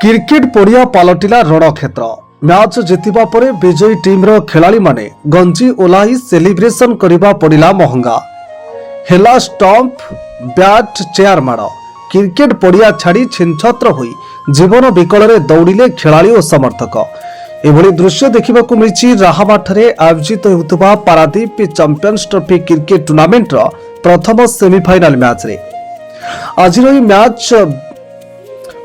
Cricket पड़िया पलटिला रणक्षेत्र। Match जितिबा परे विजयी टीमर खेलाड़ी माने गंजी ओह्लाई सेलिब्रेशन करिबा पड़िला महंगा। हेला स्टंप बैट चेयर माड़ क्रिकेट पड़िया छाड़ी छिनछत्र होई जीवन विकल दौड़िले खेलाड़ी और समर्थक। एभली दृश्य देखा मिली राहामाठे आयोजित होता Paradip champions trophy cricket tournament प्रथम सेमिफाइनाल मैच रे। आज मैच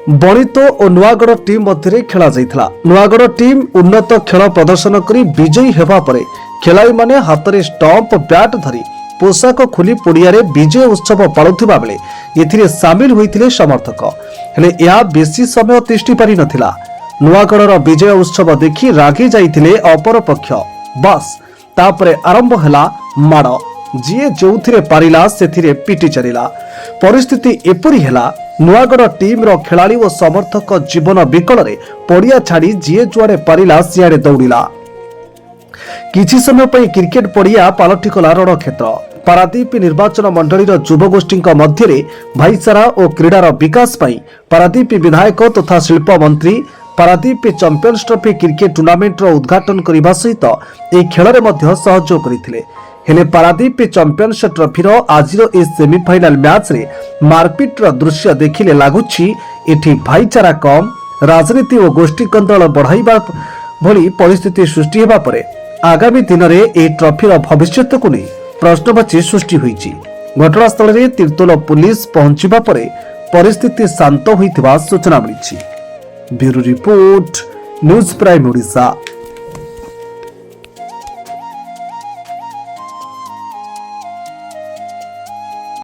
बणित और नुआगढ़ टीम मध्य खेला जाइथिला। नुआगढ़ टीम उन्नत खेल प्रदर्शन करी विजयी हेबा परे खेलाड़ी माने हाथ में स्टंप बैट धरी पोशाक खोली पड़िया विजय उत्सव पालुथिबा बेले एथिरे सामिल होइथिले समर्थक। हेले या बेसी समय तिष्ठि पारि नथिला। नुआगढ़ विजय उत्सव देखि रागी जाइथिले अपर पक्ष। बस तापरे आरंभ हेला माड़। जीए जोथिरे पारिला सेथिरे पिटी चलिला। परिस्थिति एपरी हेला नुआगढ़ टीम रो खेलाड़ी और समर्थक जीवन विकल पड़िया छाड़ी जीए जुआड़े पारिला सियाड़े दौड़िला। किछि समय पई क्रिकेट पड़िया पालटिगला रणक्षेत्र। पारादीप निर्वाचन मंडलीर युवगोष्ठी मध्य भाईचारा और क्रीडार विकास पई पारादीप विधायक तथा शिल्प मंत्री Paradip champions trophy cricket tournament उद्घाटन करने सहित यह खेल में सहयोग करथिले। हेले पारादीप चैंपियंस ट्रॉफीर आज सेमिफाइनाल मैच रे मारपिट दृश्य देखिले लगुछि एठी भाईचारा कम राजनीति और गोष्ठी कंदल बढ़ाइबा भली परिस्थिति सृष्टि हेबा परे आगामी दिन में ए ट्रॉफीर भविष्यत को नहीं प्रश्नवाची सृष्टि होईछि। घटनास्थल में तीर्तोल पुलिस पहुंचीबा परे परिस्थिति शांत होइथिबा सूचना मिलिछि। Bureau report news prime Odisha.